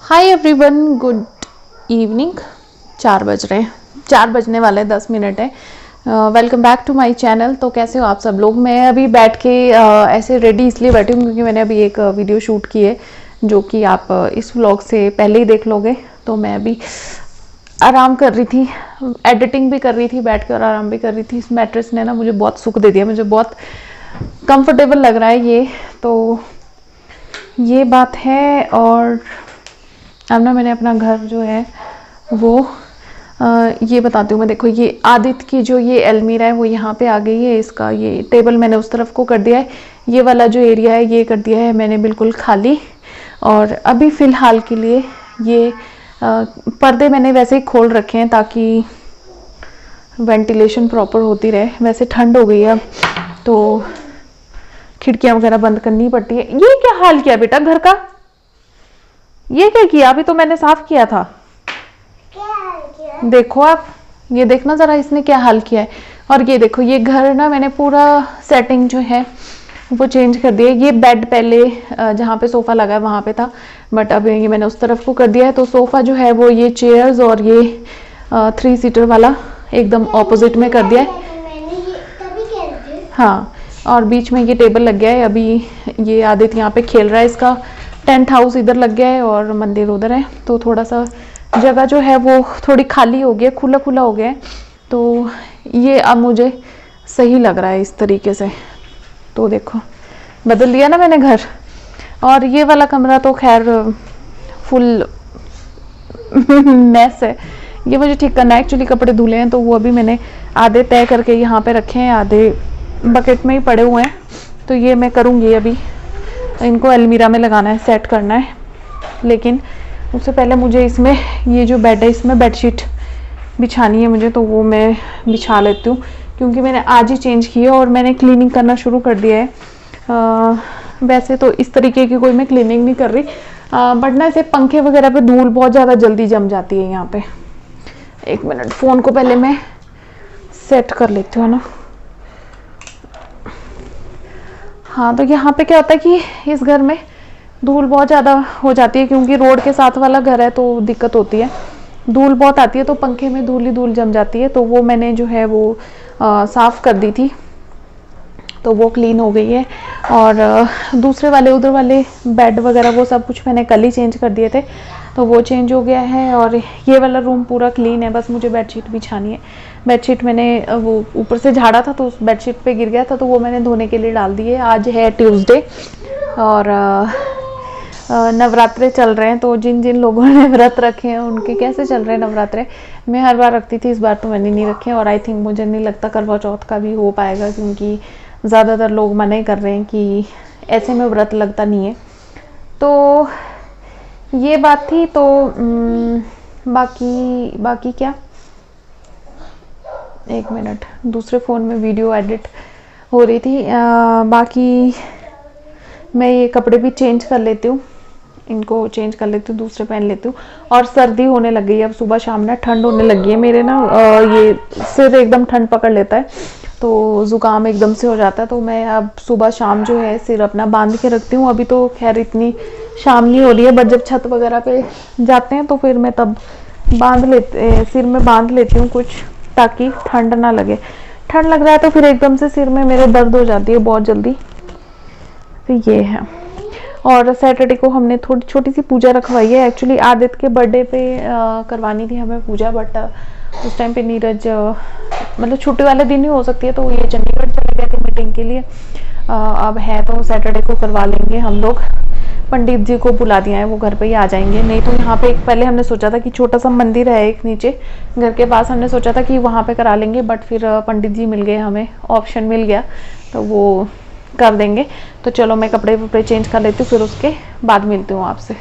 Hi everyone, good evening. 4 बज रहे हैं, 4 बजने वाले 10 मिनट है। Welcome back to my channel. तो कैसे हो आप सब लोग। मैं अभी बैठ के ऐसे रेडी इसलिए बैठी हूँ क्योंकि मैंने अभी एक वीडियो शूट की है जो कि आप इस व्लॉग से पहले ही देख लोगे। तो मैं अभी आराम कर रही थी, एडिटिंग भी कर रही थी बैठ के और आराम भी कर रही थी। इस मैट्रेस ने ना मुझे बहुत सुख दे दिया, मुझे बहुत कंफर्टेबल लग रहा है ये। तो ये बात है। और अब ना मैंने अपना घर जो है वो ये बताती हूँ मैं। देखो ये आदित्य की जो ये अलमीरा है वो यहाँ पे आ गई है। इसका ये टेबल मैंने उस तरफ को कर दिया है, ये वाला जो एरिया है ये कर दिया है मैंने बिल्कुल खाली। और अभी फ़िलहाल के लिए ये पर्दे मैंने वैसे ही खोल रखे हैं ताकि वेंटिलेशन प्रॉपर होती रहे। वैसे ठंड हो गई है अब तो खिड़कियाँ वगैरह बंद करनी पड़ती है। ये क्या हाल किया बेटा घर का, ये क्या किया? अभी तो मैंने साफ किया था। क्या हाल किया? देखो आप, ये देखना जरा इसने क्या हाल किया है। और ये देखो ये घर ना मैंने पूरा सेटिंग जो है वो चेंज कर दिया। ये बेड पहले जहाँ पे सोफा लगा है वहाँ पे था, बट अब ये मैंने उस तरफ को कर दिया है। तो सोफा जो है वो ये चेयर्स और ये 3 सीटर वाला एकदम ऑपोजिट में कर दिया है। हाँ, और बीच में ये टेबल लग गया है। अभी ये आदित्य यहाँ पे खेल रहा है, इसका टेंट हाउस इधर लग गया है और मंदिर उधर है। तो थोड़ा सा जगह जो है वो थोड़ी खाली हो गई है, खुला खुला हो गया है। तो ये अब मुझे सही लग रहा है इस तरीके से। तो देखो बदल दिया ना मैंने घर। और ये वाला कमरा तो खैर फुल मैस है, ये मुझे ठीक करना है। एक्चुअली कपड़े धुले हैं तो वो अभी मैंने आधे तय करके यहाँ पे रखे हैं, आधे बकेट में ही पड़े हुए हैं। तो ये मैं करूँगी अभी, इनको अलमीरा में लगाना है, सेट करना है। लेकिन उससे पहले मुझे इसमें ये जो बेड है इसमें बेडशीट बिछानी है मुझे, तो वो मैं बिछा लेती हूँ क्योंकि मैंने आज ही चेंज की है और मैंने क्लीनिंग करना शुरू कर दिया है। वैसे तो इस तरीके की कोई मैं क्लीनिंग नहीं कर रही, बट ना ऐसे पंखे वगैरह पे धूल बहुत ज़्यादा जल्दी जम जाती है यहाँ पे। एक मिनट, फ़ोन को पहले मैं सेट कर लेती हूँ ना। हाँ, तो यहाँ पे क्या होता है कि इस घर में धूल बहुत ज़्यादा हो जाती है क्योंकि रोड के साथ वाला घर है तो दिक्कत होती है, धूल बहुत आती है। तो पंखे में धूल ही धूल जम जाती है। तो वो मैंने जो है वो साफ़ कर दी थी, तो वो क्लीन हो गई है। और दूसरे वाले उधर वाले बेड वगैरह वो सब कुछ मैंने कल ही चेंज कर दिए थे, तो वो चेंज हो गया है। और ये वाला रूम पूरा क्लीन है, बस मुझे बेडशीट बिछानी है। बेडशीट मैंने वो ऊपर से झाड़ा था तो उस बेडशीट पे गिर गया था, तो वो मैंने धोने के लिए डाल दी है। आज है ट्यूसडे और नवरात्रे चल रहे हैं। तो जिन जिन लोगों ने व्रत रखे हैं उनके कैसे चल रहे हैं नवरात्रे। मैं हर बार रखती थी, इस बार तो मैंने नहीं रखे। और आई थिंक मुझे नहीं लगता करवा चौथ का भी हो पाएगा क्योंकि ज़्यादातर लोग मना ही कर रहे हैं कि ऐसे में व्रत लगता नहीं है। तो ये बात थी। तो बाकी क्या, एक मिनट, दूसरे फ़ोन में वीडियो एडिट हो रही थी। बाकी मैं ये कपड़े भी चेंज कर लेती हूँ, इनको चेंज कर लेती हूँ, दूसरे पहन लेती हूँ। और सर्दी होने लग गई है अब, सुबह शाम ना ठंड होने लगी है। मेरे ना ये सिर एकदम ठंड पकड़ लेता है तो ज़ुकाम एकदम से हो जाता है। तो मैं अब सुबह शाम जो है सिर अपना बांध के रखती हूँ। अभी तो खैर इतनी शाम नहीं हो रही है, बट जब छत वगैरह पे जाते हैं तो फिर मैं तब सिर में बांध लेती हूँ कुछ, ताकि ठंड ना लगे। ठंड लग रहा है तो फिर एकदम से सिर में मेरे दर्द हो जाती है बहुत जल्दी। तो ये है। और सैटरडे को हमने थोड़ी छोटी सी पूजा रखवाई है। एक्चुअली आदित्य के बर्थडे पे करवानी थी हमें पूजा, बट उस टाइम पे नीरज मतलब छुट्टी वाले दिन ही हो सकती है, तो ये चंडीगढ़ चले गए थे मीटिंग के लिए। अब है तो सैटरडे को करवा लेंगे हम लोग। पंडित जी को बुला दिया है, वो घर पे ही आ जाएंगे। नहीं तो यहाँ पे एक पहले हमने सोचा था कि छोटा सा मंदिर है एक नीचे घर के पास, हमने सोचा था कि वहाँ पे करा लेंगे, बट फिर पंडित जी मिल गए, हमें ऑप्शन मिल गया तो वो कर देंगे। तो चलो मैं कपड़े वपड़े चेंज कर लेती हूँ, फिर उसके बाद मिलती हूँ आपसे।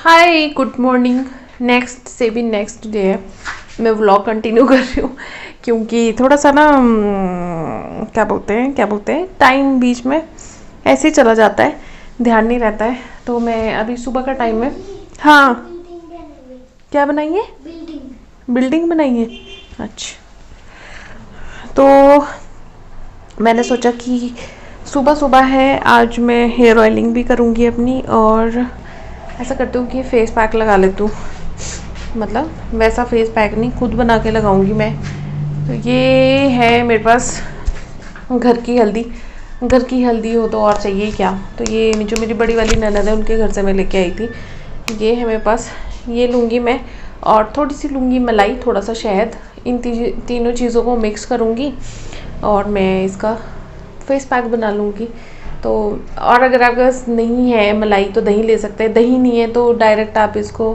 Hi good morning. नेक्स्ट से भी नेक्स्ट डे है, मैं व्लॉग कंटिन्यू कर रही हूँ क्योंकि थोड़ा सा ना क्या बोलते हैं टाइम बीच में ऐसे ही चला जाता है, ध्यान नहीं रहता है। तो मैं अभी सुबह का टाइम है। हाँ, क्या बनाइए? बिल्डिंग बनाइए। अच्छा, तो मैंने सोचा कि सुबह सुबह है, आज मैं हेयर ऑयलिंग भी करूँगी अपनी, और ऐसा करती हूँ कि फेस पैक लगा लेती हूँ। मतलब वैसा फेस पैक नहीं, खुद बना के लगाऊंगी मैं। तो ये है मेरे पास घर की हल्दी। घर की हल्दी हो तो और चाहिए क्या। तो ये जो मेरी बड़ी वाली ननद है उनके घर से मैं लेके आई थी, ये है मेरे पास। ये लूँगी मैं, और थोड़ी सी लूँगी मलाई, थोड़ा सा शहद। इन तीनों चीज़ों को मिक्स करूँगी और मैं इसका फेस पैक बना लूँगी। तो और अगर आपके पास नहीं है मलाई तो दही ले सकते हैं, दही नहीं है तो डायरेक्ट आप इसको,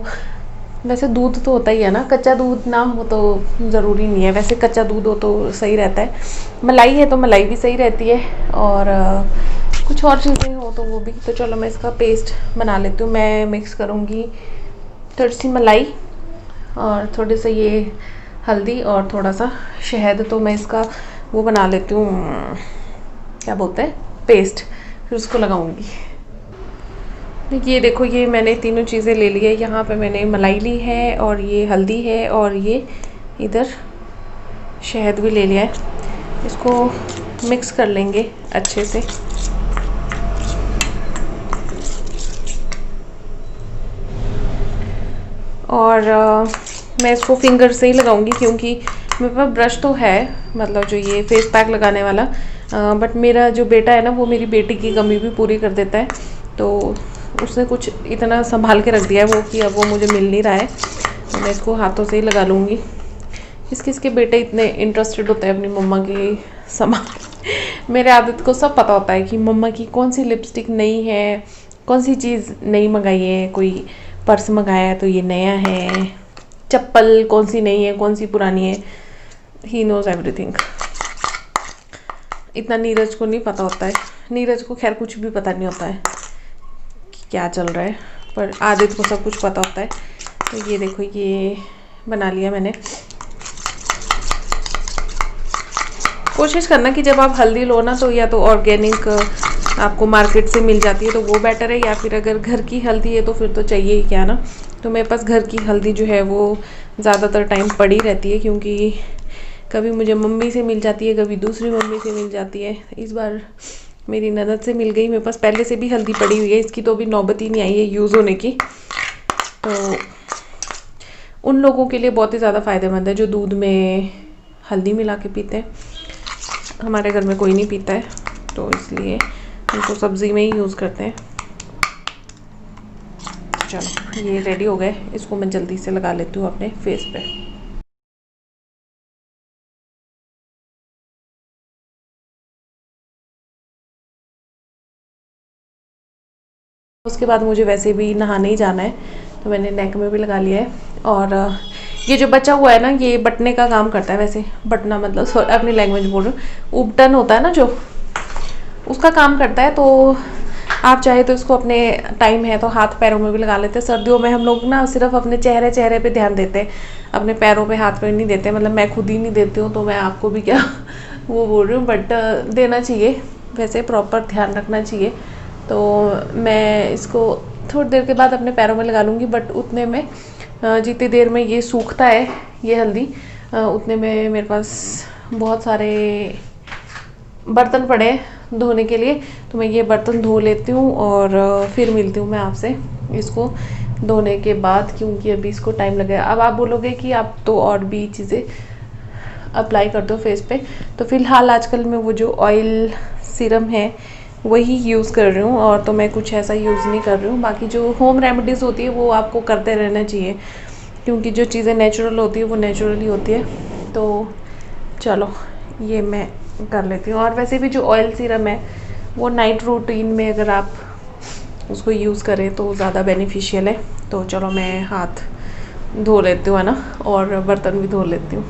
वैसे दूध तो होता ही है ना, कच्चा दूध ना हो तो ज़रूरी नहीं है, वैसे कच्चा दूध हो तो सही रहता है। मलाई है तो मलाई भी सही रहती है, और कुछ और चीज़ें हो तो वो भी। तो चलो मैं इसका पेस्ट बना लेती हूँ। मैं मिक्स करूँगी थोड़ी सी मलाई और थोड़े से ये हल्दी और थोड़ा सा शहद। तो मैं इसका वो बना लेती हूँ, क्या बोलते हैं, पेस्ट, फिर उसको लगाऊंगी। ये देखो, ये मैंने तीनों चीज़ें ले ली है। यहाँ पे मैंने मलाई ली है, और ये हल्दी है, और ये इधर शहद भी ले लिया है। इसको मिक्स कर लेंगे अच्छे से। और मैं इसको फिंगर से ही लगाऊंगी क्योंकि मेरे पास ब्रश तो है, मतलब जो ये फेस पैक लगाने वाला, बट मेरा जो बेटा है ना, वो मेरी बेटी की कमी भी पूरी कर देता है। तो उसने कुछ इतना संभाल के रख दिया है वो कि अब वो मुझे मिल नहीं रहा है, तो मैं इसको हाथों से ही लगा लूँगी। किसके बेटे इतने इंटरेस्टेड होते हैं अपनी मम्मा की सामान मेरे आदत को सब पता होता है कि मम्मा की कौन सी लिपस्टिक नई है, कौन सी चीज़ नई मंगाई है। कोई पर्स मंगाया है तो ये नया है, चप्पल कौन सी नई है कौन सी पुरानी है, ही नोज एवरीथिंग। इतना नीरज को नहीं पता होता है। नीरज को खैर कुछ भी पता नहीं होता है कि क्या चल रहा है, पर आदित्य को सब कुछ पता होता है। तो ये देखो, ये बना लिया मैंने। कोशिश करना कि जब आप हल्दी लो ना, तो या तो ऑर्गेनिक आपको मार्केट से मिल जाती है तो वो बेटर है, या फिर अगर घर की हल्दी है तो फिर तो चाहिए ही क्या ना। तो मेरे पास घर की हल्दी जो है वो ज़्यादातर टाइम पड़ी रहती है, क्योंकि कभी मुझे मम्मी से मिल जाती है, कभी दूसरी मम्मी से मिल जाती है। इस बार मेरी ननद से मिल गई। मेरे पास पहले से भी हल्दी पड़ी हुई है, इसकी तो अभी नौबत ही नहीं आई है यूज़ होने की। तो उन लोगों के लिए बहुत ही ज़्यादा फ़ायदेमंद है जो दूध में हल्दी मिला के पीते हैं। हमारे घर में कोई नहीं पीता है, तो इसलिए इनको सब्ज़ी में ही यूज़ करते हैं। चलो ये रेडी हो गए, इसको मैं जल्दी से लगा लेती हूँ अपने फेस पे। उसके बाद मुझे वैसे भी नहाने ही जाना है, तो मैंने नेक में भी लगा लिया है। और ये जो बचा हुआ है ना, ये बटने का काम करता है। वैसे बटना मतलब अपनी लैंग्वेज बोल रही हूँ, उपटन होता है ना जो, उसका काम करता है। तो आप चाहे तो इसको अपने टाइम है तो हाथ पैरों में भी लगा लेते हैं। सर्दियों में हम लोग ना सिर्फ अपने चेहरे पे ध्यान देते हैं, अपने पैरों पे हाथ पे नहीं देते। मतलब मैं खुद ही नहीं देती हूँ, तो मैं आपको भी क्या वो बोल रही हूँ, बट देना चाहिए, वैसे प्रॉपर ध्यान रखना चाहिए। तो मैं इसको थोड़ी देर के बाद अपने पैरों में लगा लूँगी, बट उतने में जितनी देर में ये सूखता है ये हल्दी, उतने में मेरे पास बहुत सारे बर्तन पड़े हैं धोने के लिए। तो मैं ये बर्तन धो लेती हूँ और फिर मिलती हूँ मैं आपसे इसको धोने के बाद, क्योंकि अभी इसको टाइम लगेगा। अब आप बोलोगे कि आप तो और भी चीज़ें अप्लाई कर दो फेस पे, तो फिलहाल आजकल मैं वो जो ऑयल सीरम है वही यूज़ कर रही हूँ, और तो मैं कुछ ऐसा यूज़ नहीं कर रही हूँ। बाकी जो होम रेमेडीज़ होती है वो आपको करते रहना चाहिए, क्योंकि जो चीज़ें नेचुरल होती है वो नेचुरली होती है। तो चलो ये मैं कर लेती हूँ। और वैसे भी जो ऑयल सीरम है वो नाइट रूटीन में अगर आप उसको यूज़ करें तो ज़्यादा बेनिफिशियल है। तो चलो मैं हाथ धो लेती हूँ, है ना, और बर्तन भी धो लेती हूँ।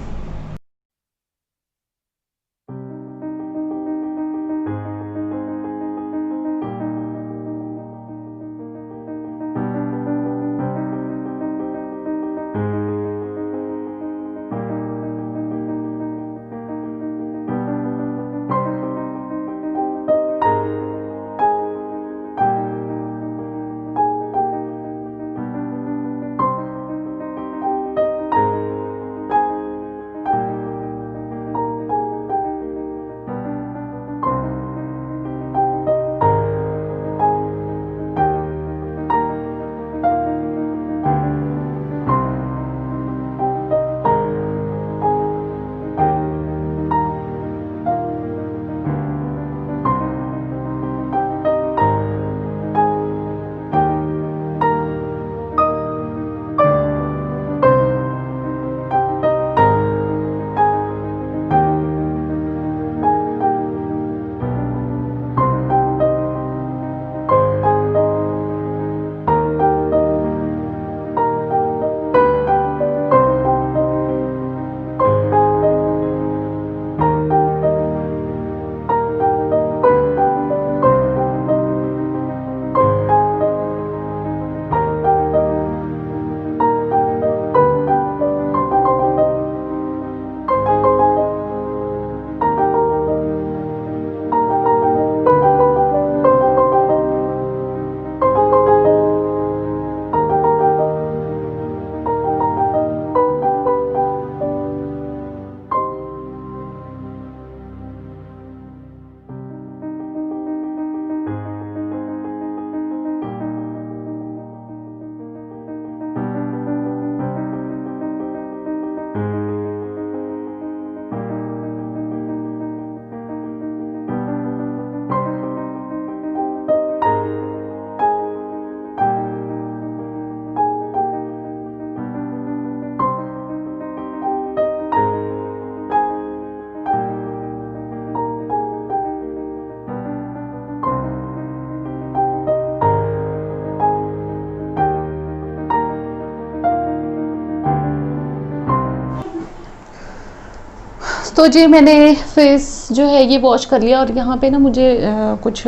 तो जी मैंने फेस जो है ये वॉश कर लिया और यहाँ पे ना मुझे कुछ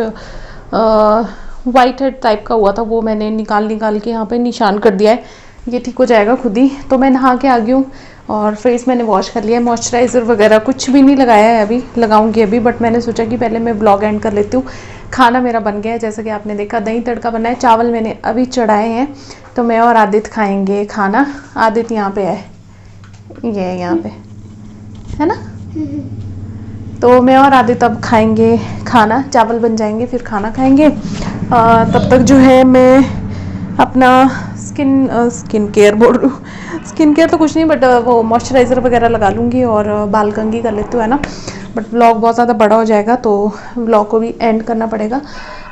वाइट हेड टाइप का हुआ था, वो मैंने निकाल के यहाँ पे निशान कर दिया है। ये ठीक हो जाएगा खुद ही। तो मैं नहा के आ गई हूँ और फेस मैंने वॉश कर लिया है। मॉइस्चराइज़र वगैरह कुछ भी नहीं लगाया है, अभी लगाऊंगी अभी, बट मैंने सोचा कि पहले मैं ब्लॉग एंड कर लेती हूँ। खाना मेरा बन गया है, जैसा कि आपने देखा दही तड़का बना है, चावल मैंने अभी चढ़ाए हैं। तो मैं और आदित्य खाएंगे खाना। आदित्य यहाँ पे है, ये है यहाँ पे, है ना। तो मैं और आदित्य अब खाएंगे खाना, चावल बन जाएंगे फिर खाना खाएंगे। तब तक जो है मैं अपना स्किन केयर बोल रही हूँ, स्किन केयर तो कुछ नहीं, बट वो मॉइस्चराइज़र वगैरह लगा लूँगी और बाल कंघी कर लेती हूँ, है ना। बट व्लॉग बहुत ज़्यादा बड़ा हो जाएगा तो व्लॉग को भी एंड करना पड़ेगा।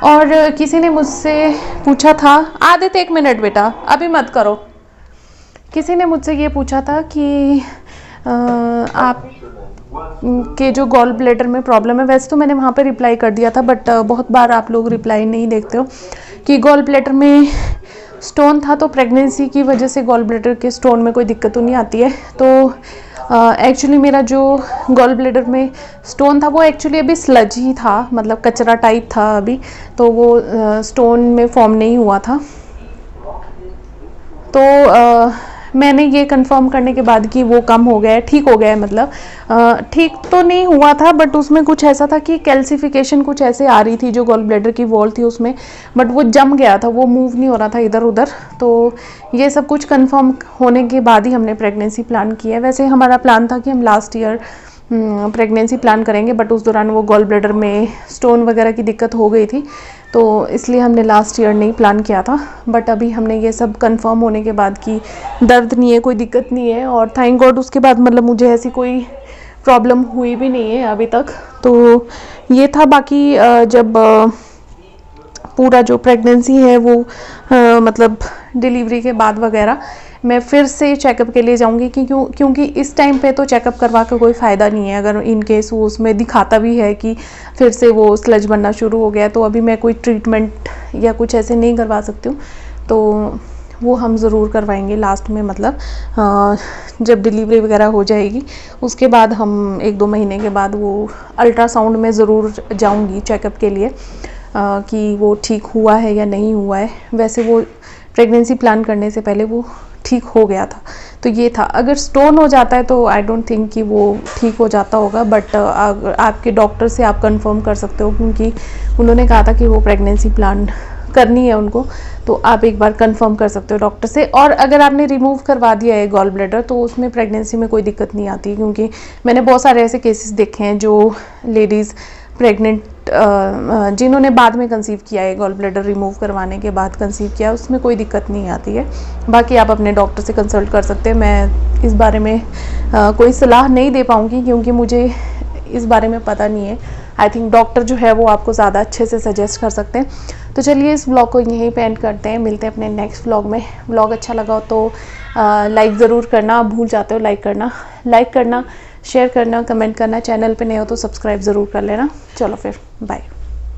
और किसी ने मुझसे पूछा था, आदित्य 1 मिनट बेटा, अभी मत करो। किसी ने मुझसे ये पूछा था कि आप के जो गॉल ब्लैडर में प्रॉब्लम है, वैसे तो मैंने वहाँ पे रिप्लाई कर दिया था, बट बहुत बार आप लोग रिप्लाई नहीं देखते हो कि गॉल ब्लैडर में स्टोन था। तो प्रेगनेंसी की वजह से गॉल ब्लैडर के स्टोन में कोई दिक्कत तो नहीं आती है। तो एक्चुअली मेरा जो गॉल ब्लैडर में स्टोन था वो एक्चुअली अभी स्लज ही था, मतलब कचरा टाइप था अभी, तो वो स्टोन में फॉर्म नहीं हुआ था। तो मैंने ये कंफर्म करने के बाद कि वो कम हो गया है, ठीक हो गया है, मतलब ठीक तो नहीं हुआ था, बट उसमें कुछ ऐसा था कि कैल्सिफिकेशन कुछ ऐसे आ रही थी जो गॉल ब्लैडर की वॉल थी उसमें, बट वो जम गया था, वो मूव नहीं हो रहा था इधर उधर। तो ये सब कुछ कंफर्म होने के बाद ही हमने प्रेगनेंसी प्लान किया है। वैसे हमारा प्लान था कि हम लास्ट ईयर प्रेगनेंसी प्लान करेंगे, बट उस दौरान वो गॉल ब्लैडर में स्टोन वगैरह की दिक्कत हो गई थी, तो इसलिए हमने लास्ट ईयर नहीं प्लान किया था। बट अभी हमने ये सब कंफर्म होने के बाद कि दर्द नहीं है, कोई दिक्कत नहीं है, और थैंक गॉड उसके बाद मतलब मुझे ऐसी कोई प्रॉब्लम हुई भी नहीं है अभी तक। तो ये था। बाकी जब पूरा जो प्रेगनेंसी है वो मतलब डिलीवरी के बाद वगैरह मैं फिर से चेकअप के लिए जाऊंगी, क्योंकि इस टाइम पे तो चेकअप करवा के कोई फ़ायदा नहीं है। अगर इन केस वो उसमें दिखाता भी है कि फिर से वो स्लज बनना शुरू हो गया, तो अभी मैं कोई ट्रीटमेंट या कुछ ऐसे नहीं करवा सकती हूँ। तो वो हम ज़रूर करवाएंगे लास्ट में, मतलब जब डिलीवरी वगैरह हो जाएगी उसके बाद हम 1-2 महीने के बाद वो अल्ट्रासाउंड में ज़रूर जाऊँगी चेकअप के लिए कि वो ठीक हुआ है या नहीं हुआ है। वैसे वो प्रेगनेंसी प्लान करने से पहले वो ठीक हो गया था। तो ये था। अगर स्टोन हो जाता है तो आई डोंट थिंक कि वो ठीक हो जाता होगा, बट अगर आपके डॉक्टर से आप कंफर्म कर सकते हो, क्योंकि उन्होंने कहा था कि वो प्रेगनेंसी प्लान करनी है उनको, तो आप एक बार कंफर्म कर सकते हो डॉक्टर से। और अगर आपने रिमूव करवा दिया है गॉल ब्लैडर तो उसमें प्रेगनेंसी में कोई दिक्कत नहीं आती, क्योंकि मैंने बहुत सारे ऐसे केसेस देखे हैं जो लेडीज़ प्रेग्नेंट जिन्होंने बाद में कंसीव किया है, गॉल ब्लैडर रिमूव करवाने के बाद कंसीव किया, उसमें कोई दिक्कत नहीं आती है। बाकी आप अपने डॉक्टर से कंसल्ट कर सकते हैं। मैं इस बारे में कोई सलाह नहीं दे पाऊँगी, क्योंकि मुझे इस बारे में पता नहीं है। आई थिंक डॉक्टर जो है वो आपको ज़्यादा अच्छे से सजेस्ट कर सकते हैं। तो चलिए इस ब्लॉग को यहीं पे एंड करते हैं, मिलते हैं अपने नेक्स्ट ब्लॉग में। ब्लॉग अच्छा लगा हो तो लाइक ज़रूर करना, भूल जाते हो लाइक करना, शेयर करना, कमेंट करना। चैनल पे नए हो तो सब्सक्राइब ज़रूर कर लेना। चलो फिर बाय।